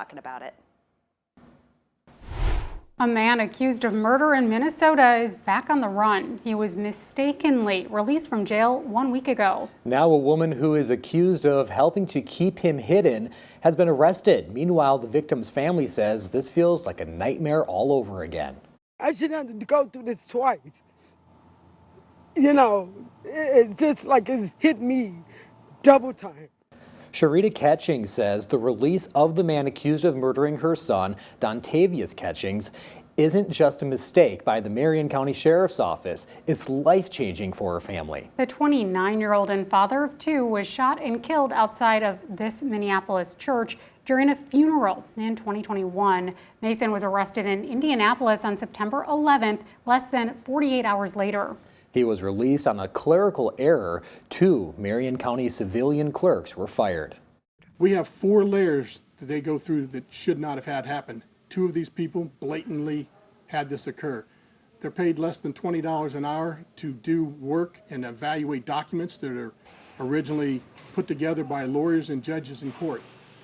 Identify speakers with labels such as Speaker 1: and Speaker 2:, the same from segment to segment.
Speaker 1: talking about it.
Speaker 2: A man accused of murder in Minnesota is back on the run. He was mistakenly released from jail 1 week ago.
Speaker 3: Now a woman who is accused of helping to keep him hidden has been arrested. Meanwhile, the victim's family says this feels like a nightmare all over again.
Speaker 4: I shouldn't have to go through this twice. You know, it's just like it's hit me double time.
Speaker 3: Sharita Catchings says the release of the man accused of murdering her son, Dontavius Catchings, isn't just a mistake by the Marion County Sheriff's Office. It's life-changing for her family.
Speaker 2: The 29-year-old and father of two was shot and killed outside of this Minneapolis church during a funeral in 2021. Mason was arrested in Indianapolis on September 11th, less than 48 hours later.
Speaker 3: He was released on a clerical error. 2 Marion County civilian clerks were fired.
Speaker 5: We have 4 layers that they go through that should not have had happen. 2 of these people blatantly had this occur. They're paid less than $20 an hour to do work and evaluate documents that are originally put together by lawyers and judges in court.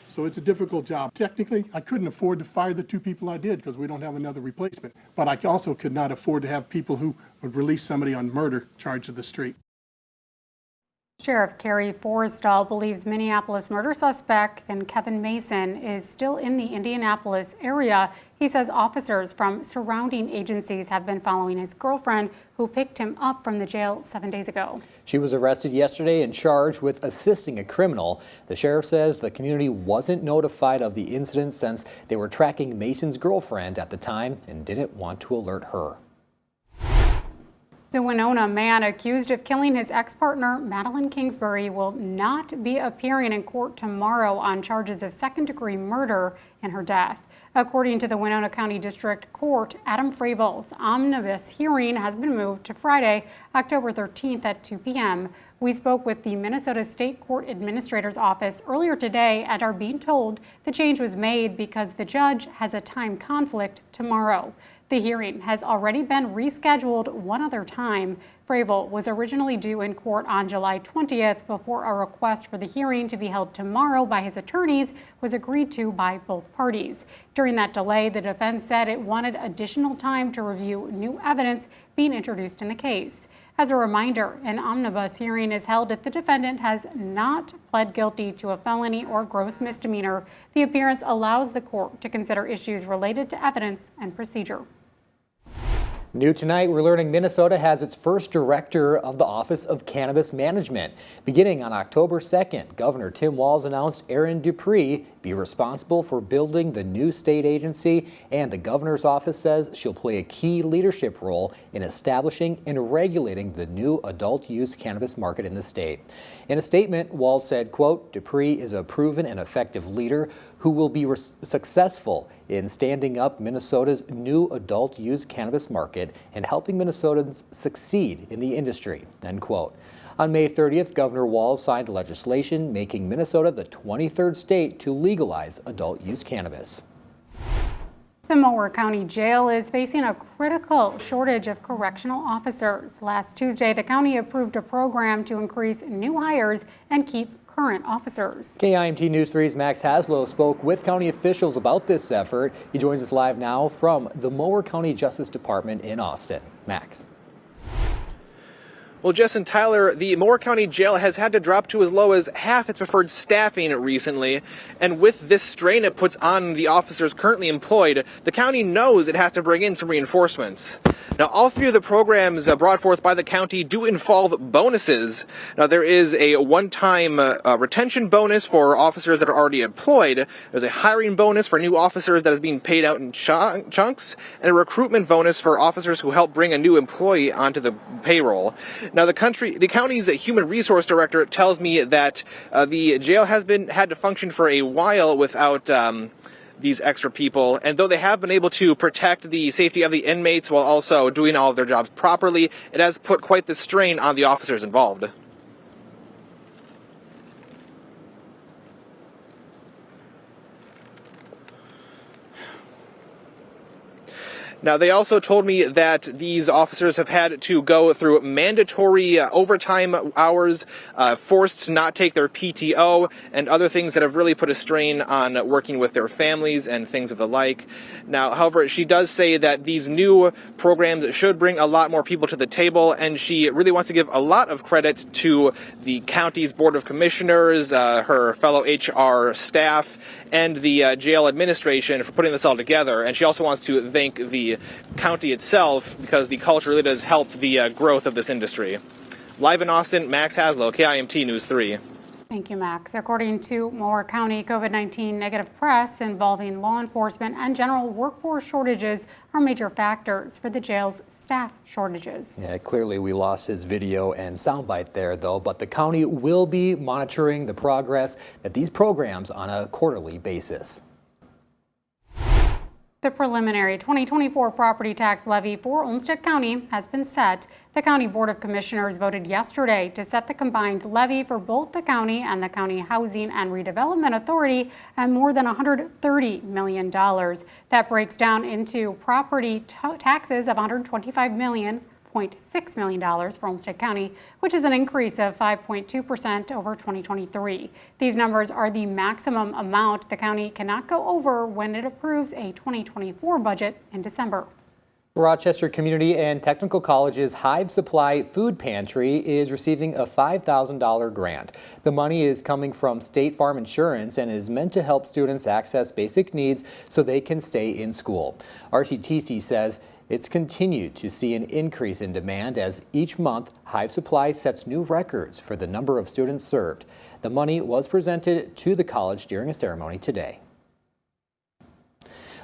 Speaker 5: So it's a difficult job. Technically, I couldn't afford to fire the 2 people I did because we don't have another replacement. But I also could not afford to have people who would release somebody on murder charged to the street.
Speaker 2: Sheriff Carrie Forrestal believes Minneapolis murder suspect and Kevin Mason is still in the Indianapolis area. He says officers from surrounding agencies have been following his girlfriend, who picked him up from the jail 7 days ago.
Speaker 3: She was arrested yesterday and charged with assisting a criminal. The sheriff says the community wasn't notified of the incident since they were tracking Mason's girlfriend at the time and didn't want to alert her.
Speaker 2: The Winona man accused of killing his ex-partner, Madeline Kingsbury, will not be appearing in court tomorrow on charges of second-degree murder in her death. According to the Winona County District Court, Adam Fravel's omnibus hearing has been moved to Friday, October 13th at 2 p.m. We spoke with the Minnesota State Court Administrator's Office earlier today and are being told the change was made because the judge has a time conflict tomorrow. The hearing has already been rescheduled one other time. Fravel was originally due in court on July 20th before a request for the hearing to be held tomorrow by his attorneys was agreed to by both parties. During that delay, the defense said it wanted additional time to review new evidence being introduced in the case. As a reminder, an omnibus hearing is held if the defendant has not pled guilty to a felony or gross misdemeanor. The appearance allows the court to consider issues related to evidence and procedure.
Speaker 3: New tonight, we're learning Minnesota has its first director of the Office of Cannabis Management. Beginning on October 2nd, Governor Tim Walz announced Erin Dupree be responsible for building the new state agency, and the governor's office says she'll play a key leadership role in establishing and regulating the new adult use cannabis market in the state. In a statement, Walz said, quote, Dupree is a proven and effective leader who will be successful in standing up Minnesota's new adult use cannabis market and helping Minnesotans succeed in the industry, end quote. On May 30th, Governor Walz signed legislation making Minnesota the 23rd state to legalize adult use cannabis.
Speaker 2: The Mower County Jail is facing a critical shortage of correctional officers. Last Tuesday, the county approved a program to increase new hires and keep current officers.
Speaker 3: KIMT News 3's Max Haslow spoke with county officials about this effort. He joins us live now from the Mower County Justice Department in Austin. Max.
Speaker 6: Well, Jess and Tyler, the Moore County Jail has had to drop to as low as half its preferred staffing recently, and with this strain it puts on the officers currently employed, the county knows it has to bring in some reinforcements. Now, all 3 of the programs brought forth by the county do involve bonuses. Now, there is a one-time retention bonus for officers that are already employed. There's a hiring bonus for new officers that is being paid out in chunks, and a recruitment bonus for officers who help bring a new employee onto the payroll. Now, the county's human resource director tells me that the jail has had to function for a while without these extra people, and though they have been able to protect the safety of the inmates while also doing all of their jobs properly, it has put quite the strain on the officers involved. Now, they also told me that these officers have had to go through mandatory overtime hours, forced to not take their PTO, and other things that have really put a strain on working with their families and things of the like. Now, however, she does say that these new programs should bring a lot more people to the table, and she really wants to give a lot of credit to the county's Board of Commissioners, her fellow HR staff, and the jail administration for putting this all together. And she also wants to thank the county itself because the culture really does help the growth of this industry. Live in Austin, Max Haslow, KIMT News 3.
Speaker 2: Thank you, Max. According to Moore County, COVID-19 negative press involving law enforcement and general workforce shortages are major factors for the jail's staff shortages.
Speaker 3: Yeah, clearly we lost his video and soundbite there, though, but the county will be monitoring the progress at these programs on a quarterly basis.
Speaker 2: The preliminary 2024 property tax levy for Olmsted County has been set. The County Board of Commissioners voted yesterday to set the combined levy for both the county and the County Housing and Redevelopment Authority at more than $130 million. That breaks down into property taxes of $125.6 million for Olmsted County, which is an increase of 5.2% over 2023. These numbers are the maximum amount the county cannot go over when it approves a 2024 budget in December.
Speaker 3: Rochester Community and Technical College's Hive Supply Food Pantry is receiving a $5,000 grant. The money is coming from State Farm Insurance and is meant to help students access basic needs so they can stay in school. RCTC says it's continued to see an increase in demand as each month Hive Supply sets new records for the number of students served. The money was presented to the college during a ceremony today.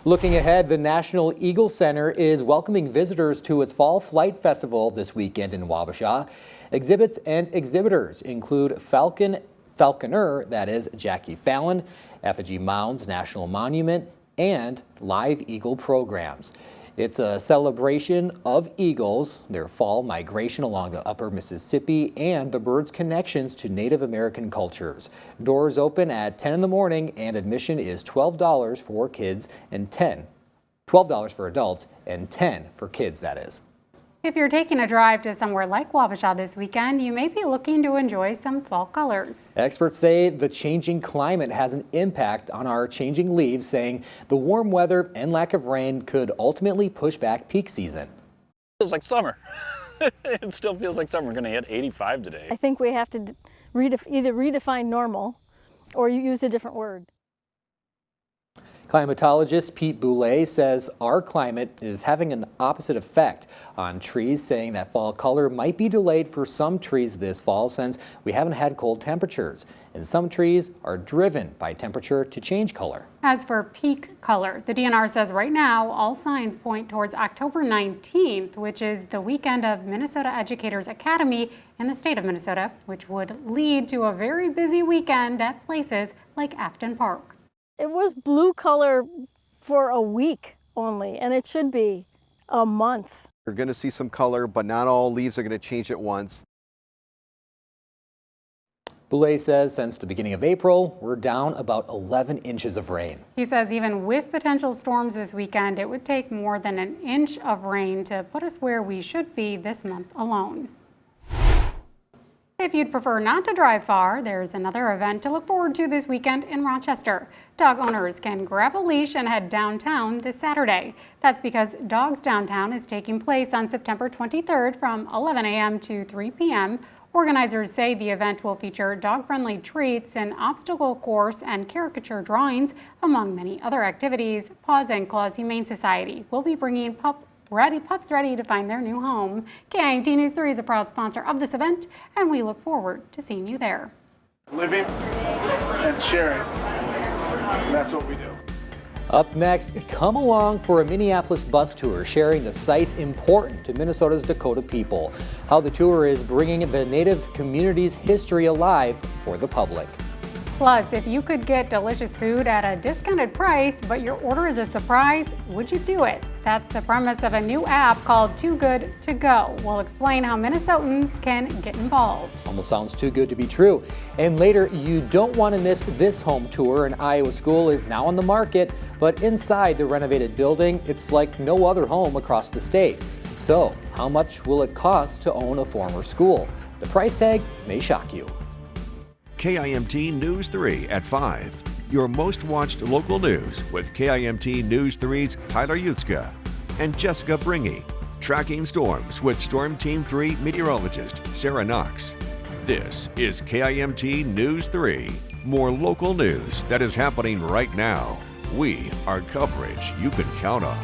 Speaker 3: Looking ahead, the National Eagle Center is welcoming visitors to its Fall Flight Festival this weekend in Wabasha. Exhibits and exhibitors include Falconer, that is Jackie Fallon, Effigy Mounds National Monument, and live eagle programs. It's a celebration of eagles, their fall migration along the upper Mississippi, and the birds' connections to Native American cultures. Doors open at 10 in the morning and admission is $12 for kids and $12 for adults and $10 for kids, that is.
Speaker 2: If you're taking a drive to somewhere like Wabasha this weekend, you may be looking to enjoy some fall colors.
Speaker 3: Experts say the changing climate has an impact on our changing leaves, saying the warm weather and lack of rain could ultimately push back peak season.
Speaker 1: It feels like summer. It still feels like summer. We're going to hit 85 today.
Speaker 7: I think we have to either redefine normal or you use a different word.
Speaker 3: Climatologist Pete Boulay says our climate is having an opposite effect on trees, saying that fall color might be delayed for some trees this fall since we haven't had cold temperatures. And some trees are driven by temperature to change color.
Speaker 2: As for peak color, the DNR says right now all signs point towards October 19th, which is the weekend of Minnesota Educators Academy in the state of Minnesota, which would lead to a very busy weekend at places like Afton Park.
Speaker 7: It was blue color for a week only, and it should be a month.
Speaker 8: You're going to see some color, but not all leaves are going to change at once.
Speaker 3: Boulay says since the beginning of April, we're down about 11 inches of rain.
Speaker 2: He says even with potential storms this weekend, it would take more than an inch of rain to put us where we should be this month alone. If you'd prefer not to drive far, there's another event to look forward to this weekend in Rochester. Dog owners can grab a leash and head downtown this Saturday. That's because Dogs Downtown is taking place on September 23rd from 11 a.m. to 3 p.m. Organizers say the event will feature dog-friendly treats, an obstacle course, and caricature drawings, among many other activities. Paws and Claws Humane Society will be bringing pups ready to find their new home. KIMT News 3 is a proud sponsor of this event, and we look forward to seeing you there.
Speaker 9: Living and sharing, and that's what we do.
Speaker 3: Up next, come along for a Minneapolis bus tour sharing the sites important to Minnesota's Dakota people. How the tour is bringing the Native community's history alive for the public.
Speaker 2: Plus, if you could get delicious food at a discounted price, but your order is a surprise, would you do it? That's the premise of a new app called Too Good to Go. We'll explain how Minnesotans can get involved.
Speaker 3: Almost sounds too good to be true. And later, you don't want to miss this home tour. An Iowa school is now on the market, but inside the renovated building, it's like no other home across the state. So, how much will it cost to own a former school? The price tag may shock you.
Speaker 10: KIMT News 3 at 5. Your most watched local news with KIMT News 3's Tyler Yutzka and Jessica Bringy. Tracking storms with Storm Team 3 meteorologist Sarah Knox. This is KIMT News 3. More local news that is happening right now. We are coverage you can count on.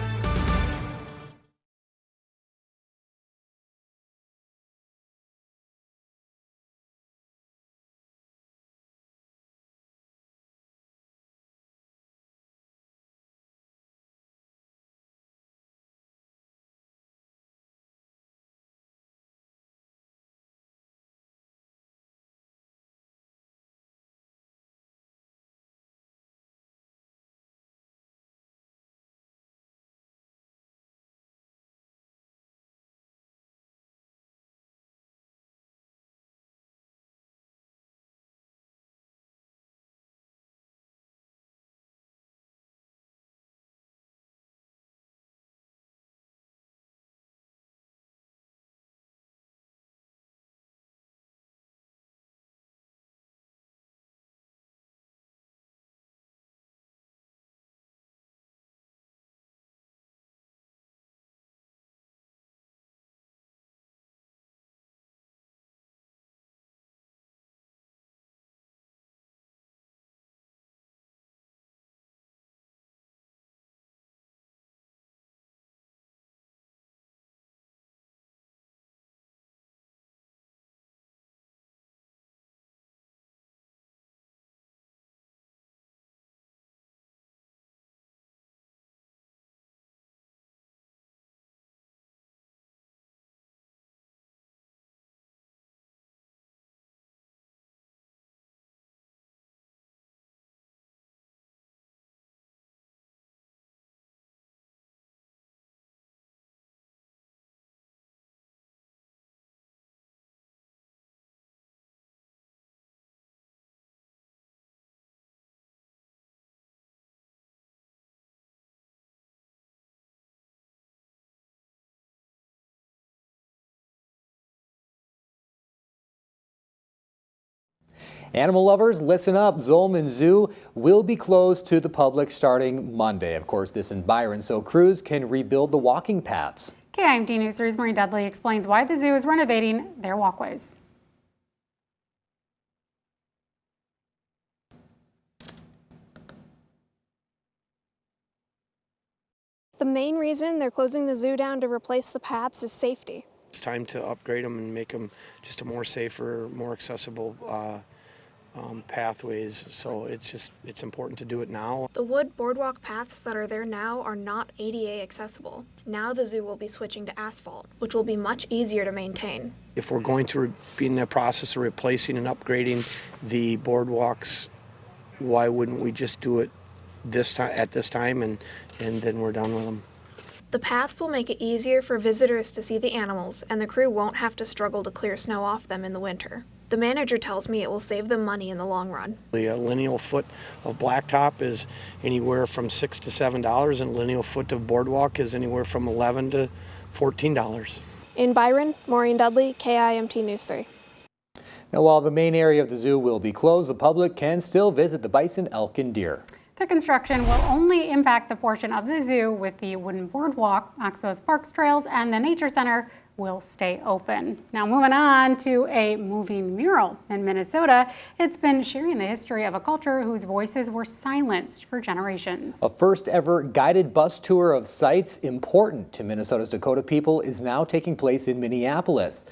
Speaker 3: Animal lovers, listen up. Zollman Zoo will be closed to the public starting Monday. Of course, this in Byron, so crews can rebuild the walking paths.
Speaker 2: KIMT News 3's Maureen Dudley explains why the zoo is renovating their walkways.
Speaker 11: The main reason they're closing the zoo down to replace the paths is safety.
Speaker 12: It's time to upgrade them and make them just a more safer, more accessible pathways. So it's important to do it now.
Speaker 11: The wood boardwalk paths that are there now are not ADA accessible. Now the zoo will be switching to asphalt, which will be much easier to maintain.
Speaker 12: If we're going to be in the process of replacing and upgrading the boardwalks, why wouldn't we just do it at this time and then we're done with them?
Speaker 11: The paths will make it easier for visitors to see the animals, and the crew won't have to struggle to clear snow off them in the winter. The manager tells me it will save them money in the long run.
Speaker 12: The lineal foot of blacktop is anywhere from $6 to $7, and a lineal foot of boardwalk is anywhere from $11 to $14.
Speaker 11: In Byron, Maureen Dudley, KIMT News 3.
Speaker 3: Now, while the main area of the zoo will be closed, the public can still visit the bison, elk, and deer.
Speaker 2: The construction will only impact the portion of the zoo with the wooden boardwalk. Oxbow's Parks Trails and the Nature Center will stay open. Now moving on to a moving mural in Minnesota. It's been sharing the history of a culture whose voices were silenced for generations.
Speaker 3: A first ever guided bus tour of sites important to Minnesota's Dakota people is now taking place in Minneapolis.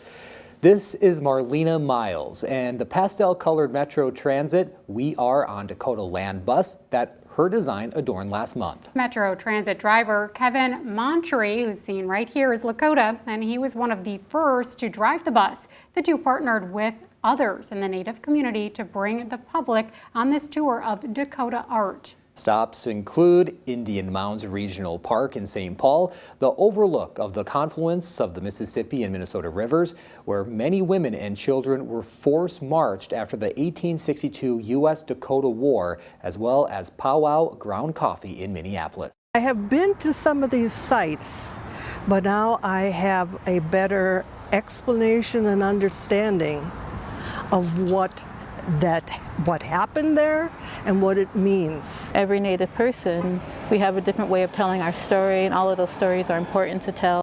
Speaker 3: This is Marlena Miles and the pastel-colored Metro Transit We Are on Dakota Land bus that her design adorned last month.
Speaker 2: Metro Transit driver Kevin Montree, who's seen right here, is Lakota, and he was one of the first to drive the bus. The two partnered with others in the Native community to bring the public on this tour of Dakota art.
Speaker 3: Stops include Indian Mounds Regional Park in St. Paul, the overlook of the confluence of the Mississippi and Minnesota rivers, where many women and children were forced marched after the 1862 U.S.-Dakota War, as well as Powwow Ground Coffee in Minneapolis.
Speaker 13: I have been to some of these sites, but now I have a better explanation and understanding of what happened there and what it means.
Speaker 14: Every Native person, we have a different way of telling our story, and all of those stories are important to tell.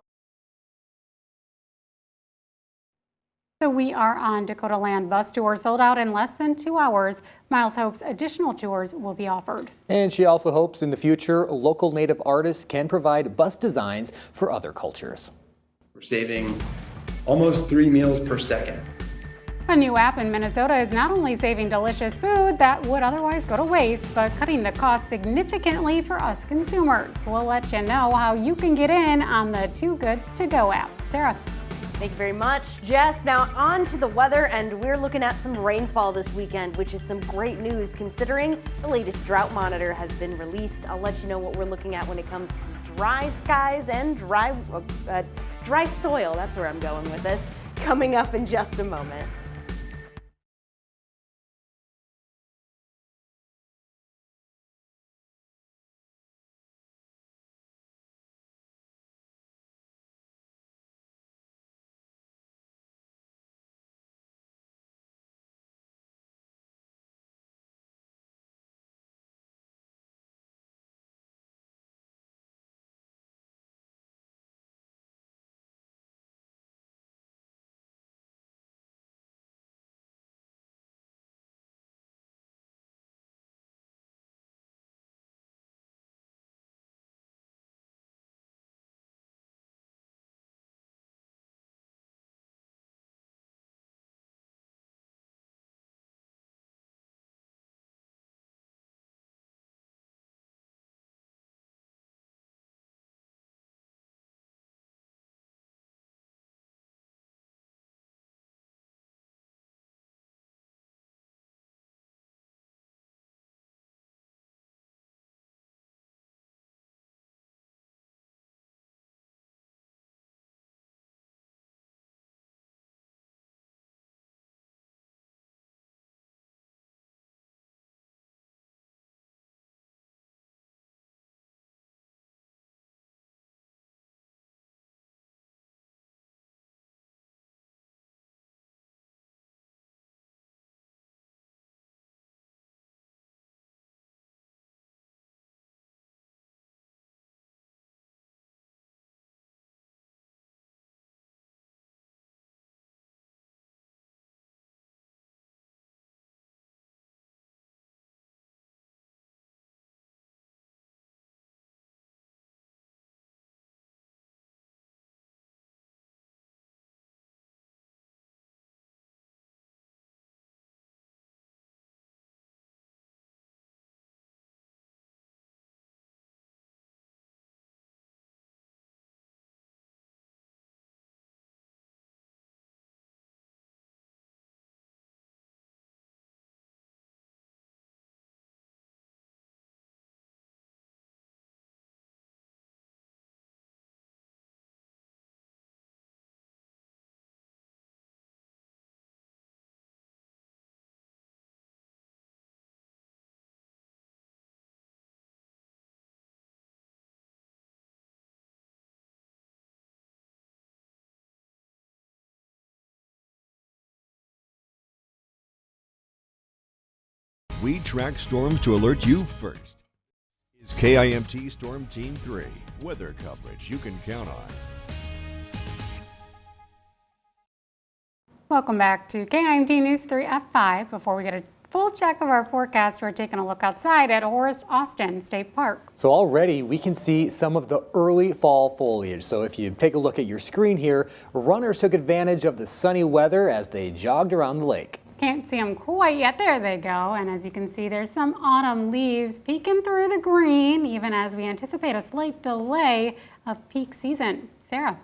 Speaker 2: So we are on Dakota Land bus tour, sold out in less than 2 hours. Miles hopes additional tours will be offered.
Speaker 3: And she also hopes in the future local Native artists can provide bus designs for other cultures.
Speaker 15: We're saving almost 3 meals per second.
Speaker 2: A new app in Minnesota is not only saving delicious food that would otherwise go to waste, but cutting the cost significantly for us consumers. We'll let you know how you can get in on the Too Good To Go app. Sarah.
Speaker 16: Thank you very much, Jess. Now on to the weather, and we're looking at some rainfall this weekend, which is some great news considering the latest drought monitor has been released. I'll let you know what we're looking at when it comes to dry skies and dry soil. That's where I'm going with this. Coming up in just a moment.
Speaker 10: We track storms to alert you first. Is KIMT Storm Team 3 weather coverage you can count on.
Speaker 2: Welcome back to KIMT News 3 at 5. Before we get a full check of our forecast, we're taking a look outside at Horace Austin State Park.
Speaker 3: So already we can see some of the early fall foliage. So if you take a look at your screen here, runners took advantage of the sunny weather as they jogged around the lake.
Speaker 2: Can't see them quite yet. There they go. And as you can see, there's some autumn leaves peeking through the green, even as we anticipate a slight delay of peak season. Sarah.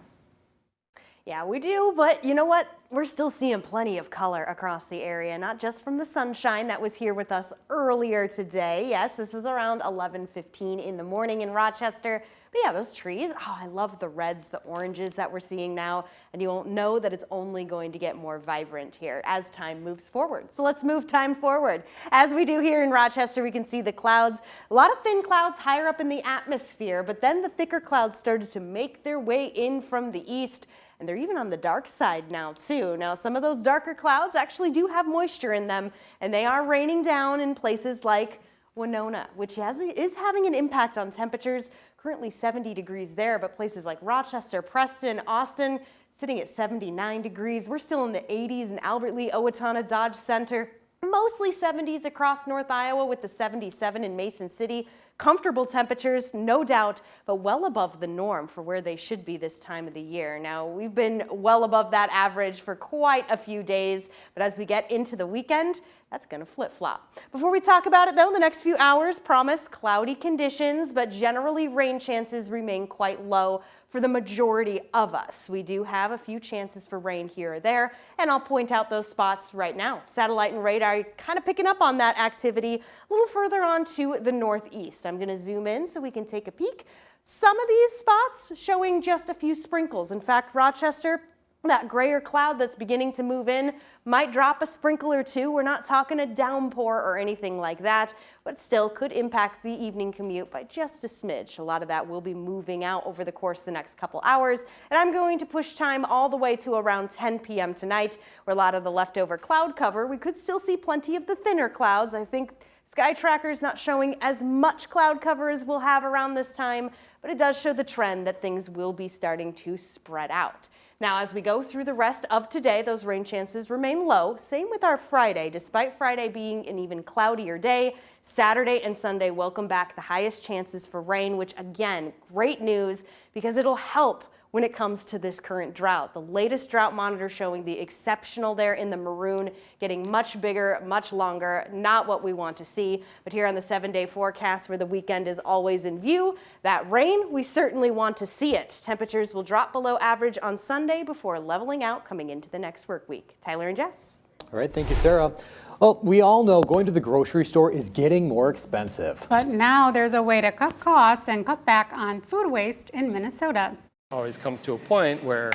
Speaker 16: Yeah, we do, but you know what? we're still seeing plenty of color across the area, not just from the sunshine that was here with us earlier today. Yes, this was around 11:15 in the morning in Rochester. But yeah, those trees, oh, I love the reds, the oranges that we're seeing now, and you won't know that it's only going to get more vibrant here as time moves forward. So let's move time forward. As we do here in Rochester, we can see the clouds, a lot of thin clouds higher up in the atmosphere, but then the thicker clouds started to make their way in from the east. And they're even on the dark side now too. Now some of those darker clouds actually do have moisture in them, and they are raining down in places like Winona, which is having an impact on temperatures. Currently 70 degrees there, but places like Rochester, Preston, Austin, sitting at 79 degrees. We're still in the 80s in Albert Lee, Owatonna, Dodge Center. Mostly 70s across North Iowa with the 77 in Mason City. Comfortable temperatures, no doubt, but well above the norm for where they should be this time of the year. Now, we've been well above that average for quite a few days, but as we get into the weekend, that's going to flip-flop. Before we talk about it, though, the next few hours promise cloudy conditions, but generally rain chances remain quite low for the majority of us. We do have a few chances for rain here or there, and I'll point out those spots right now. Satellite and radar kind of picking up on that activity a little further on to the northeast. I'm going to zoom in so we can take a peek. Some of these spots showing just a few sprinkles. In fact, Rochester, that grayer cloud that's beginning to move in might drop a sprinkle or two. We're not talking a downpour or anything like that, but still could impact the evening commute by just a smidge. A lot of that will be moving out over the course of the next couple hours, and I'm going to push time all the way to around 10 p.m. tonight, where a lot of the leftover cloud cover, we could still see plenty of the thinner clouds. I think Sky Tracker's not showing as much cloud cover as we'll have around this time, but it does show the trend that things will be starting to spread out. Now, as we go through the rest of today, those rain chances remain low. Same with our Friday. Despite Friday being an even cloudier day, Saturday and Sunday welcome back the highest chances for rain, which again, great news because it'll help when it comes to this current drought. The latest drought monitor showing the exceptional there in the maroon, getting much bigger, much longer, not what we want to see. But here on the 7-day forecast where the weekend is always in view, that rain, we certainly want to see it. Temperatures will drop below average on Sunday before leveling out coming into the next work week. Tyler and Jess.
Speaker 3: All right, thank you, Sarah. Well, we all know going to the grocery store is getting more expensive.
Speaker 2: But now there's a way to cut costs and cut back on food waste in Minnesota.
Speaker 17: Always comes to a point where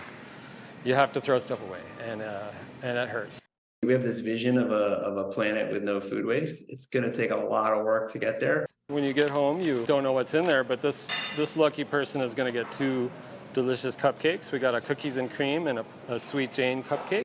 Speaker 17: you have to throw stuff away, and that hurts.
Speaker 18: We have this vision of a planet with no food waste. It's going to take a lot of work to get there.
Speaker 17: When you get home, you don't know what's in there, but this lucky person is going to get 2 delicious cupcakes. We got a cookies and cream and a Sweet Jane cupcake.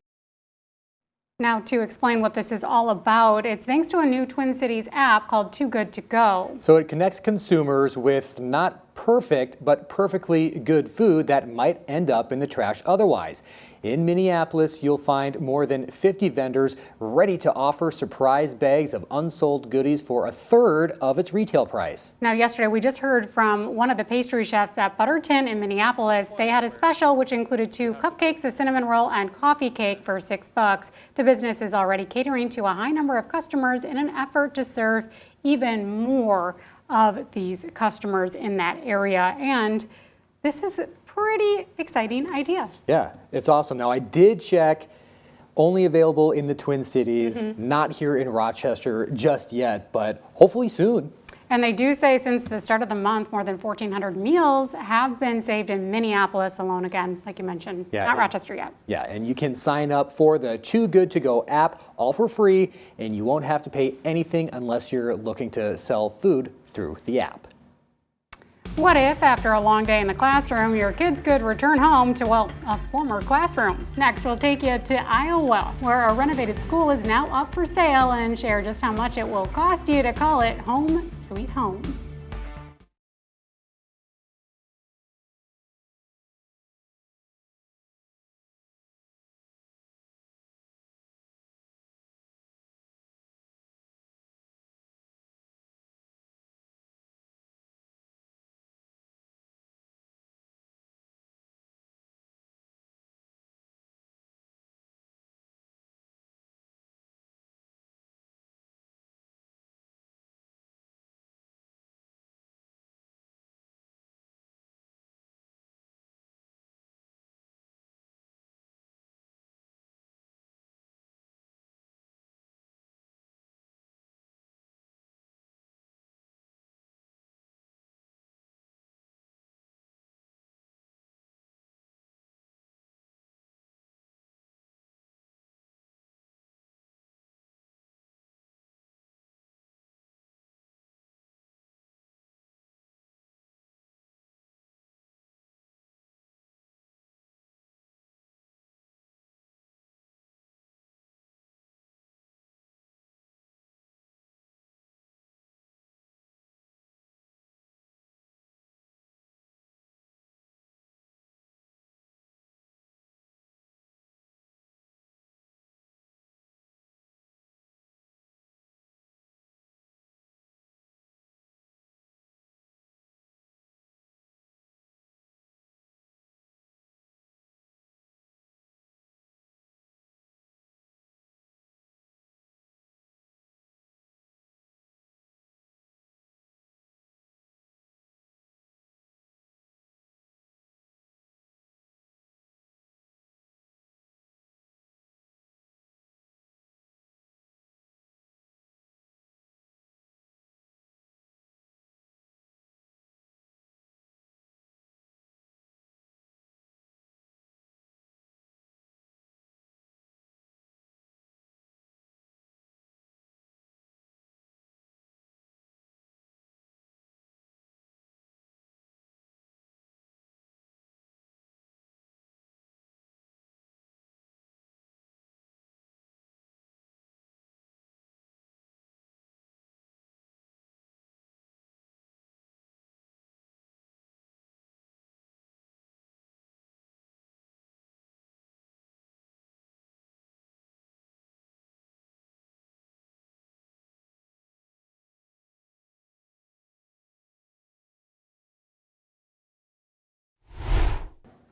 Speaker 2: Now, to explain what this is all about, it's thanks to a new Twin Cities app called Too Good To Go.
Speaker 3: So it connects consumers with not perfect, but perfectly good food that might end up in the trash otherwise. In Minneapolis, you'll find more than 50 vendors ready to offer surprise bags of unsold goodies for a third of its retail price.
Speaker 2: Now, yesterday we just heard from one of the pastry chefs at Butterton in Minneapolis. They had a special which included 2 cupcakes, a cinnamon roll, and coffee cake for $6. The business is already catering to a high number of customers in an effort to serve even more of these customers in that area. And this is a pretty exciting idea.
Speaker 3: Yeah, it's awesome. Now, I did check, only available in the Twin Cities, not here in Rochester just yet, but hopefully soon.
Speaker 2: And they do say since the start of the month, more than 1,400 meals have been saved in Minneapolis alone, again, like you mentioned, not Rochester yet.
Speaker 3: Yeah, and you can sign up for the Too Good To Go app, all for free, and you won't have to pay anything unless you're looking to sell food through the app.
Speaker 2: What if, after a long day in the classroom, your kids could return home to, well, a former classroom? Next, we'll take you to Iowa, where a renovated school is now up for sale, and share just how much it will cost you to call it home sweet home.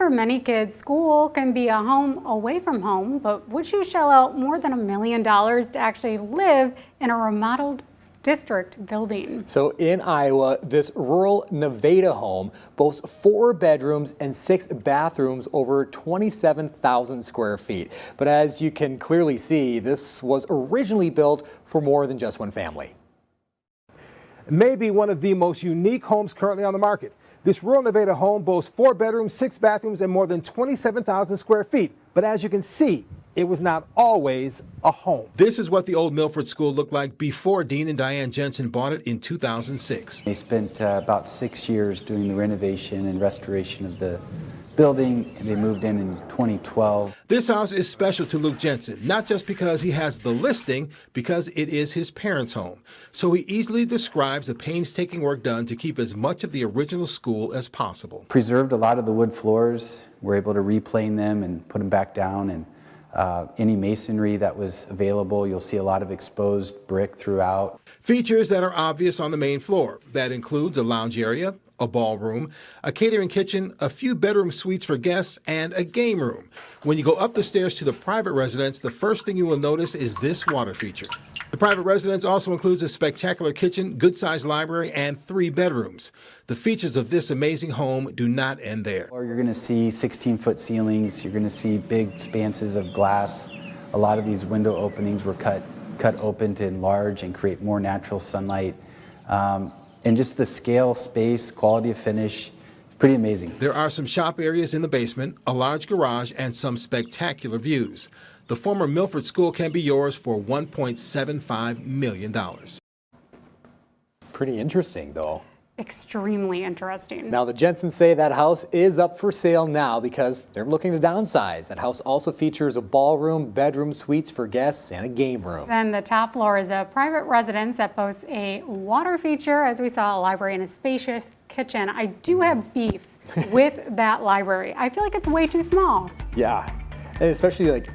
Speaker 2: for many kids, school can be a home away from home, but would you shell out more than $1 million to actually live in a remodeled district building?
Speaker 3: So in Iowa, this rural Nevada home boasts 4 bedrooms and 6 bathrooms over 27,000 square feet. But as you can clearly see, this was originally built for more than just one family.
Speaker 19: Maybe one of the most unique homes currently on the market. This rural Nevada home boasts 4 bedrooms, 6 bathrooms, and more than 27,000 square feet. But as you can see, it was not always a home. This is what the old Milford School looked like before Dean and Diane Jensen bought it in 2006.
Speaker 20: They spent about 6 years doing the renovation and restoration of the building, and they moved in 2012.
Speaker 19: This house is special to Luke Jensen, not just because he has the listing, because it is his parents' home. So he easily describes the painstaking work done to keep as much of the original school as possible.
Speaker 20: Preserved a lot of the wood floors. We're able to replane them and put them back down, and any masonry that was available. You'll see a lot of exposed brick throughout.
Speaker 19: Features that are obvious on the main floor. That includes a lounge area, a ballroom, a catering kitchen, a few bedroom suites for guests, and a game room. When you go up the stairs to the private residence, the first thing you will notice is this water feature. The private residence also includes a spectacular kitchen, good-sized library, and 3 bedrooms. The features of this amazing home do not end there.
Speaker 20: You're going to see 16-foot ceilings. You're going to see big expanses of glass. A lot of these window openings were cut open to enlarge and create more natural sunlight. And just the scale, space, quality of finish, pretty amazing.
Speaker 19: There are some shop areas in the basement, a large garage, and some spectacular views. The former Milford School can be yours for $1.75 million.
Speaker 3: Pretty interesting, though.
Speaker 2: Extremely interesting.
Speaker 3: Now, the Jensens say that house is up for sale now because they're looking to downsize. That house also features a ballroom, bedroom suites for guests, and a game room.
Speaker 2: Then the top floor is a private residence that boasts a water feature, as we saw, a library, and a spacious kitchen. I do have beef with that library. I feel like it's way too small.
Speaker 3: Yeah, and especially like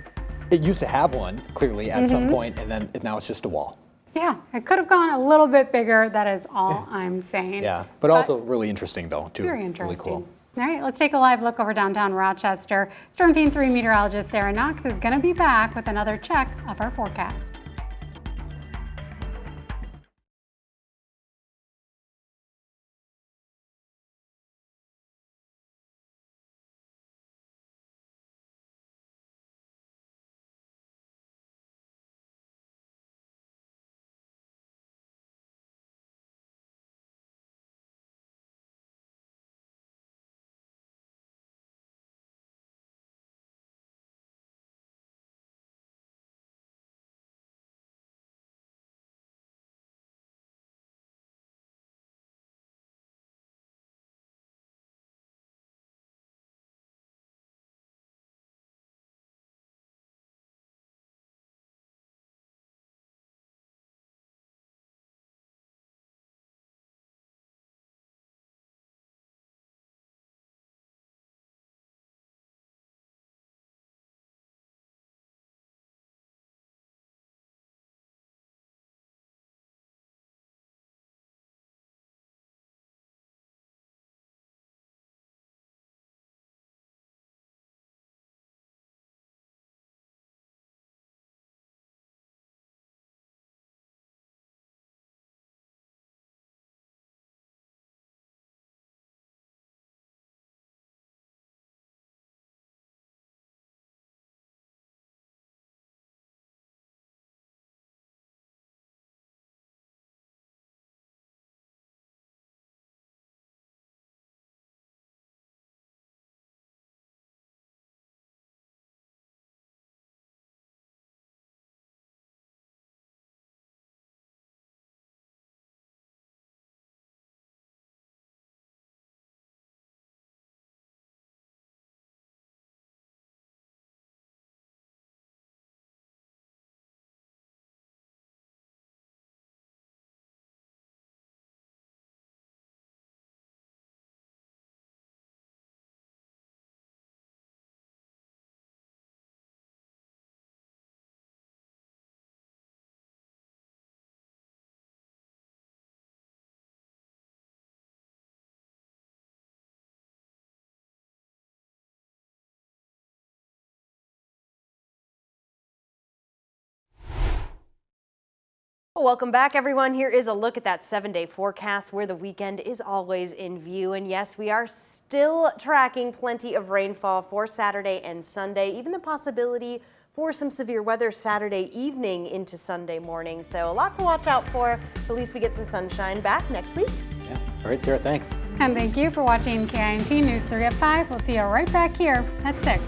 Speaker 3: it used to have one, clearly, at some point, and then now it's just a wall.
Speaker 2: Yeah, it could have gone a little bit bigger. That is all I'm saying.
Speaker 3: Yeah, but also really interesting, though, too.
Speaker 2: Very interesting.
Speaker 3: Really cool.
Speaker 2: All right, let's take a live look over downtown Rochester. Storm Team 3 meteorologist Sarah Knox is going to be back with another check of our forecast.
Speaker 16: Welcome back, everyone. Here is a look at that 7-day forecast where the weekend is always in view. And yes, we are still tracking plenty of rainfall for Saturday and Sunday, even the possibility for some severe weather Saturday evening into Sunday morning. So a lot to watch out for. At least we get some sunshine back next week.
Speaker 3: Yeah. All right, Sarah, thanks.
Speaker 2: And thank you for watching KIMT News 3 at 5. We'll see you right back here at 6.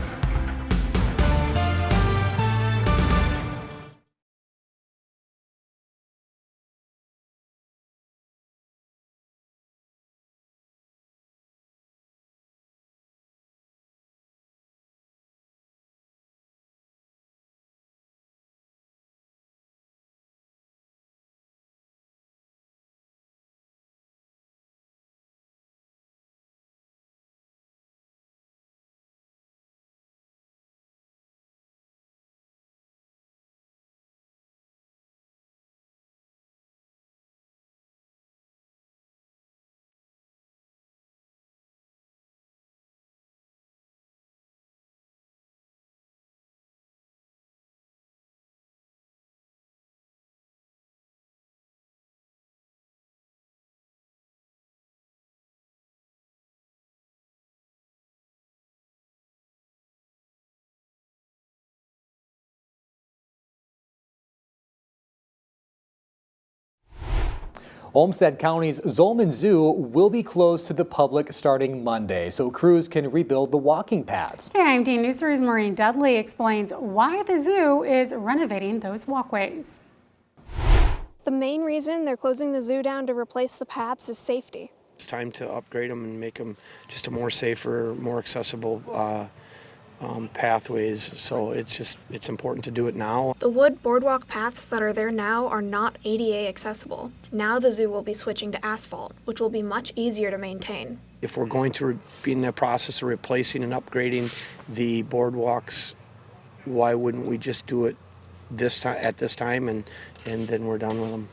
Speaker 3: Olmsted County's Zollman Zoo will be closed to the public starting Monday, so crews can rebuild the walking paths.
Speaker 2: KIMT News 3's Maureen Dudley explains why the zoo is renovating those walkways.
Speaker 11: The main reason they're closing the zoo down to replace the paths is safety.
Speaker 12: It's time to upgrade them and make them just a more safer, more accessible pathways. So it's important to do it now.
Speaker 11: The wood boardwalk paths that are there now are not ADA accessible. Now the zoo will be switching to asphalt, which will be much easier to maintain.
Speaker 12: If we're going to be in the process of replacing and upgrading the boardwalks, why wouldn't we just do it at this time and then we're done with them?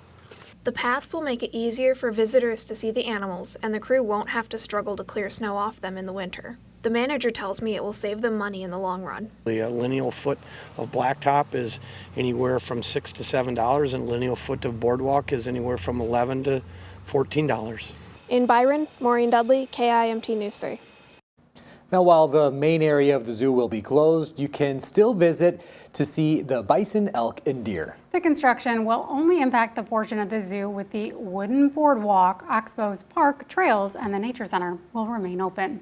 Speaker 11: The paths will make it easier for visitors to see the animals, and the crew won't have to struggle to clear snow off them in the winter. The manager tells me it will save them money in the long run.
Speaker 12: The lineal foot of blacktop is anywhere from $6 to $7, and lineal foot of boardwalk is anywhere from $11 to $14.
Speaker 11: In Byron, Maureen Dudley, KIMT News 3.
Speaker 3: Now, while the main area of the zoo will be closed, you can still visit to see the bison, elk, and deer.
Speaker 2: The construction will only impact the portion of the zoo with the wooden boardwalk. Oxbow's Park, Trails, and the Nature Center will remain open.